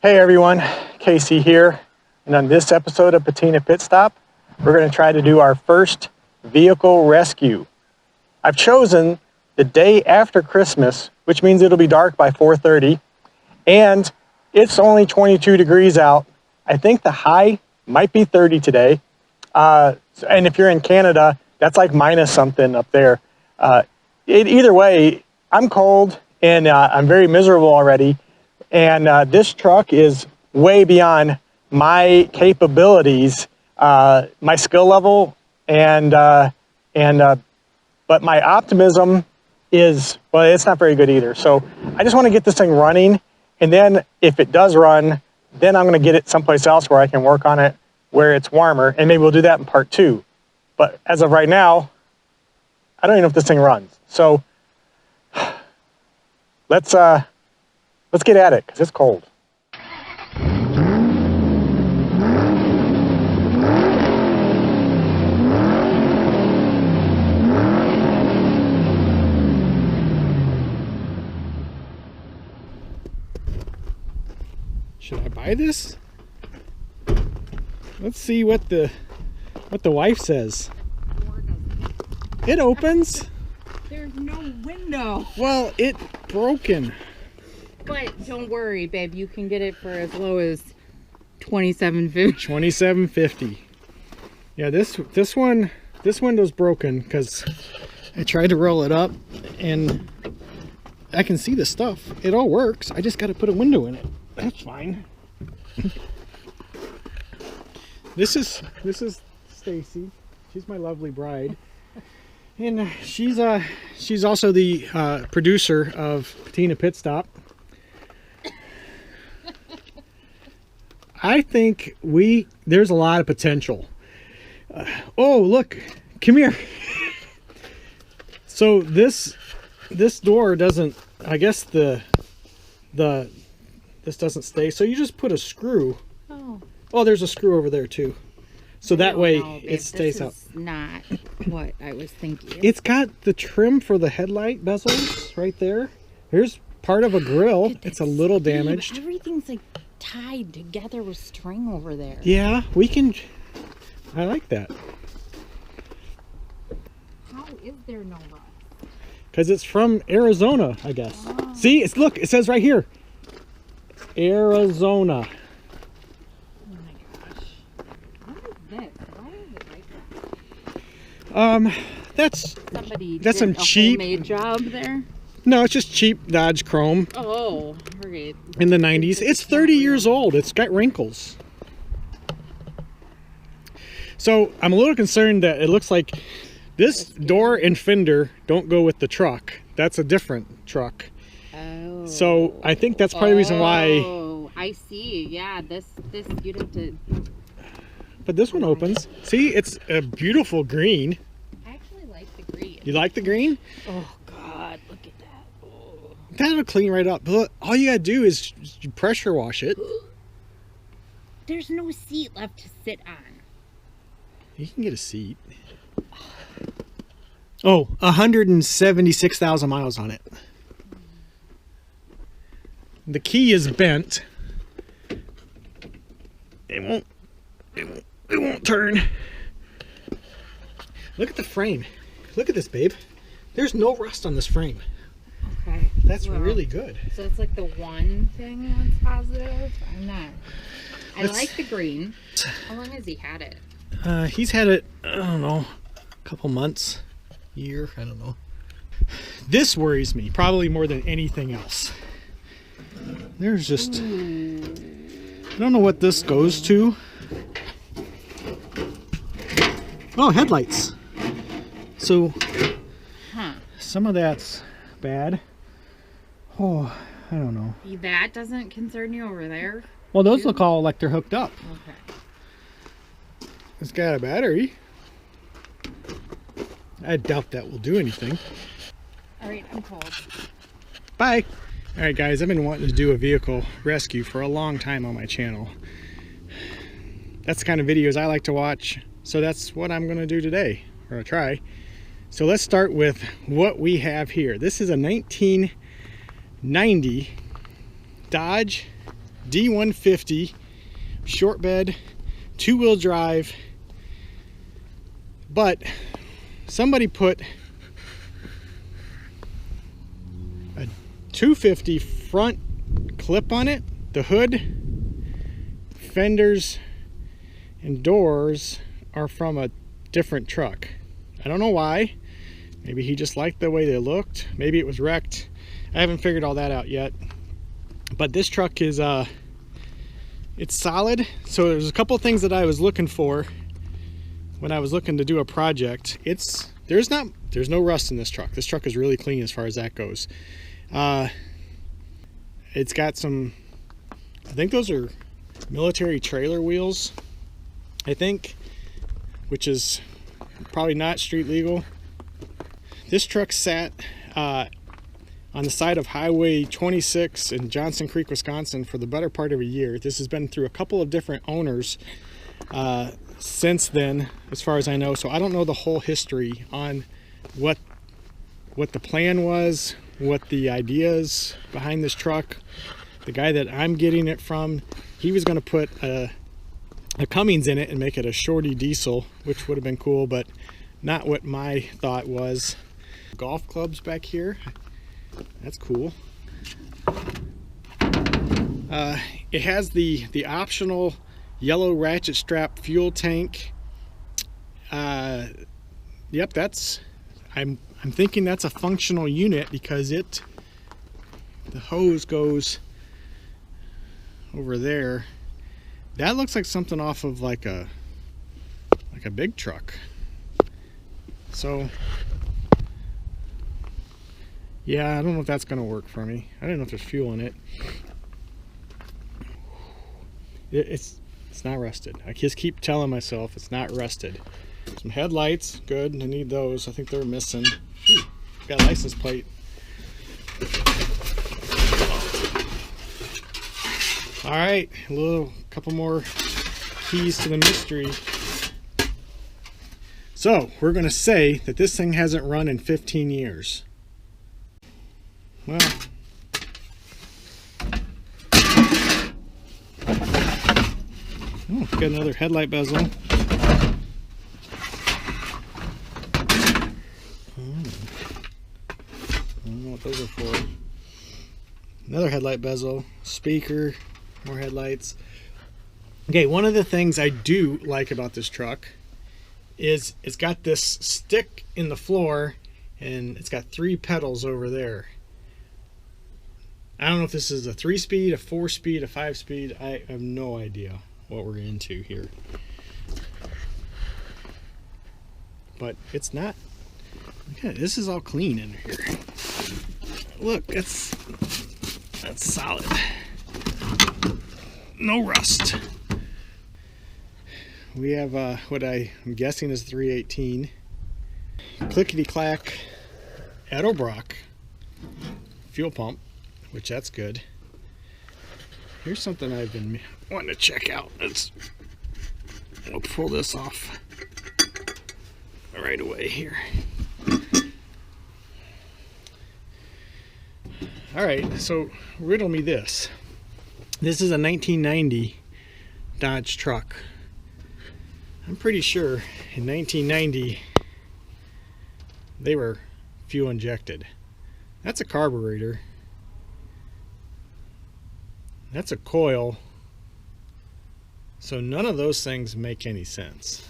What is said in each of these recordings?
Hey everyone, Casey here, and on this episode of Patina Pit Stop, we're going to try to do our first vehicle rescue. I've chosen the day after Christmas, which means it'll be dark by 4:30, and it's only 22 degrees out. I think the high might be 30 today, and if you're in Canada, that's like minus something up there. Either way, I'm cold and I'm very miserable already. And this truck is way beyond my capabilities, my skill level, but my optimism is, well, it's not very good either. So I just want to get this thing running, and then if it does run, then I'm going to get it someplace else where I can work on it where it's warmer, and maybe we'll do that in part 2. But as of right now, I don't even know if this thing runs. So let's get at it, because it's cold. Should I buy this? Let's see what the wife says. It opens. There's no window. Well, it broken. But don't worry, babe. You can get it for as low as $27.50. $27.50. Yeah, this window's broken because I tried to roll it up and I can see the stuff. It all works. I just got to put a window in it. That's fine. This is Stacy. She's my lovely bride. And she's also the producer of Patina Pit Stop. I think there's a lot of potential. Oh, look, come here. So this door doesn't, I guess this doesn't stay. So you just put a screw. Oh, there's a screw over there too. So that way it stays out. This is not what I was thinking. It's got the trim for the headlight bezels right there. Here's part of a grill. It's a little damaged. Everything's like tied together with string over there. Yeah, we can. I like that. How is there no rust? Because it's from Arizona, I guess. Oh. See, look, it says right here, Arizona. Oh my gosh. What is this? Why is it like that? That's some cheap homemade job there. No, it's just cheap Dodge Chrome. Oh, okay. In the 90s. It's 30 years old. It's got wrinkles. So I'm a little concerned that it looks like this door and fender don't go with the truck. That's a different truck. Oh. So I think that's probably the reason why. Oh, I see. Yeah, this you'd have to. But this one opens. See, it's a beautiful green. I actually like the green. You like the green? Oh God, look at that. Oh. That'll clean right up. But all you gotta do is pressure wash it. There's no seat left to sit on. You can get a seat. Oh, 176,000 miles on it. The key is bent. It won't turn. Look at the frame. Look at this, babe. There's no rust on this frame. Okay. That's really good. So it's like the one thing that's positive. I'm not. I like the green. How long has he had it? He's had it, I don't know, a couple months, year, I don't know. This worries me probably more than anything else. There's just, I don't know what this goes to. Oh, headlights. So some of that's bad. Oh, I don't know. That doesn't concern you over there? Well, those look all like they're hooked up. Okay. It's got a battery. I doubt that will do anything. All right, I'm cold. Bye. All right, guys, I've been wanting to do a vehicle rescue for a long time on my channel. That's the kind of videos I like to watch, so that's what I'm going to do today, or try. So let's start with what we have here. This is a 1990 Dodge D150 short bed, 2-wheel drive, but somebody put a 250 front clip on it. The hood, fenders, and doors are from a different truck. I don't know why. Maybe he just liked the way they looked. Maybe it was wrecked. I haven't figured all that out yet. But this truck is it's solid. So there's a couple things that I was looking for when I was looking to do a project. There's no rust in this truck. This truck is really clean as far as that goes. It's got some, I think those are military trailer wheels, I think, which is probably not street legal. This truck sat on the side of Highway 26 in Johnson Creek, Wisconsin for the better part of a year. This has been through a couple of different owners since then, as far as I know. So I don't know the whole history on what the plan was, what the ideas behind this truck. The guy that I'm getting it from, he was going to put a Cummins in it and make it a shorty diesel, which would have been cool, but not what my thought was. Golf clubs back here. That's cool. It has the optional yellow ratchet strap fuel tank. Yep, I'm thinking that's a functional unit because the hose goes over there. That looks like something off of like a big truck. So yeah, I don't know if that's gonna work for me. I don't know if there's fuel in it. It's not rusted. I just keep telling myself it's not rusted. Some headlights, good. I need those. I think they're missing. Ooh, got a license plate. All right, couple more keys to the mystery. So we're gonna say that this thing hasn't run in 15 years. Well, oh, got another headlight bezel. I don't know what those are for. Another headlight bezel, speaker, more headlights. Okay, one of the things I do like about this truck is it's got this stick in the floor and it's got 3 pedals over there. I don't know if this is a 3-speed, a 4-speed, a 5-speed. I have no idea what we're into here. But it's not. Okay, this is all clean in here. Look, that's solid. No rust. We have what I'm guessing is 318. Clickety-clack Edelbrock fuel pump, which that's good. Here's something I've been wanting to check out. I'll pull this off right away here. All right, so riddle me this. This is a 1990 Dodge truck. I'm pretty sure in 1990 they were fuel injected. That's a carburetor. That's a coil. So none of those things make any sense.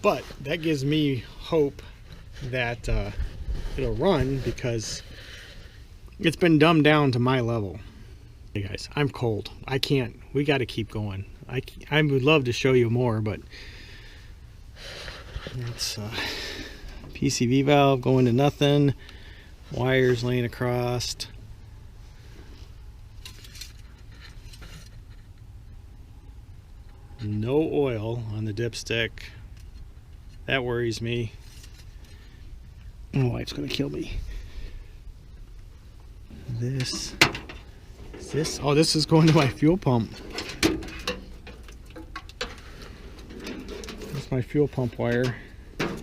But that gives me hope that it'll run because it's been dumbed down to my level. Hey guys, I'm cold. I can't. We got to keep going. I would love to show you more, but it's PCV valve going to nothing. Wires laying across. No oil on the dipstick. That worries me. My wife's gonna kill me. This is going to my fuel pump. That's my fuel pump wire. Alright,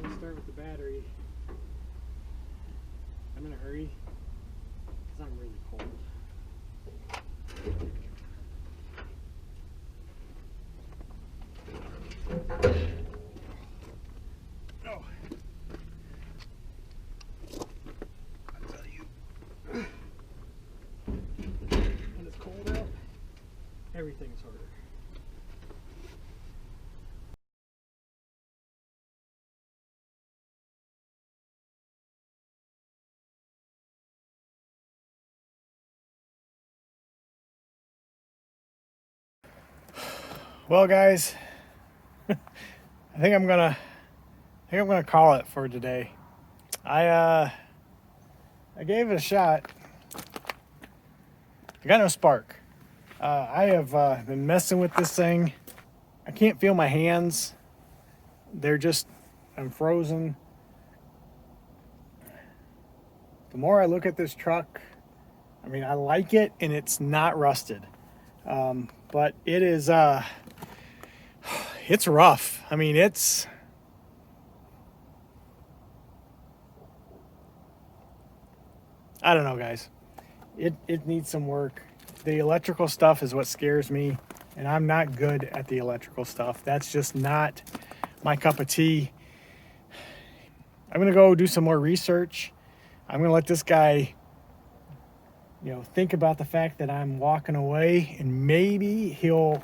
let's start with the battery. I'm in a hurry. because I'm really cold. Oh. I tell you, when it's cold out, everything's harder. Well, guys, I think I'm gonna call it for today. I gave it a shot. I got no spark. I have been messing with this thing. I can't feel my hands. I'm frozen. The more I look at this truck, I mean, I like it and it's not rusted. But it is, it's rough. I mean, I don't know, guys. It needs some work. The electrical stuff is what scares me, and I'm not good at the electrical stuff. That's just not my cup of tea. I'm gonna go do some more research. I'm gonna let this guy, think about the fact that I'm walking away, and maybe he'll,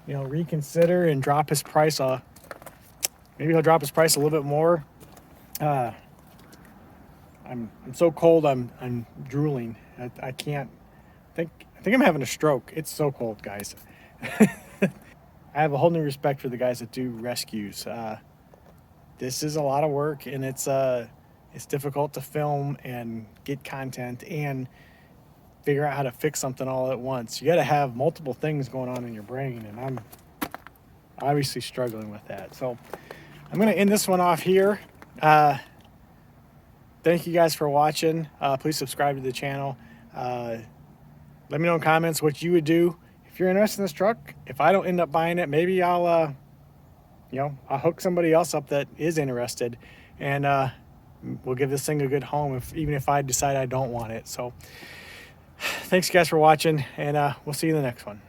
reconsider and drop his price. Maybe he'll drop his price a little bit more. I'm so cold. I'm drooling. I can't think. I think I'm having a stroke. It's so cold, guys. I have a whole new respect for the guys that do rescues. This is a lot of work, and it's difficult to film and get content and figure out how to fix something all at once. You got to have multiple things going on in your brain, and I'm obviously struggling with that. So I'm going to end this one off here. Thank you guys for watching. Please subscribe to the channel. Let me know in comments what you would do if you're interested in this truck. If I don't end up buying it, maybe I'll hook somebody else up that is interested, and we'll give this thing a good home, even if I decide I don't want it. So thanks guys for watching, and we'll see you in the next one.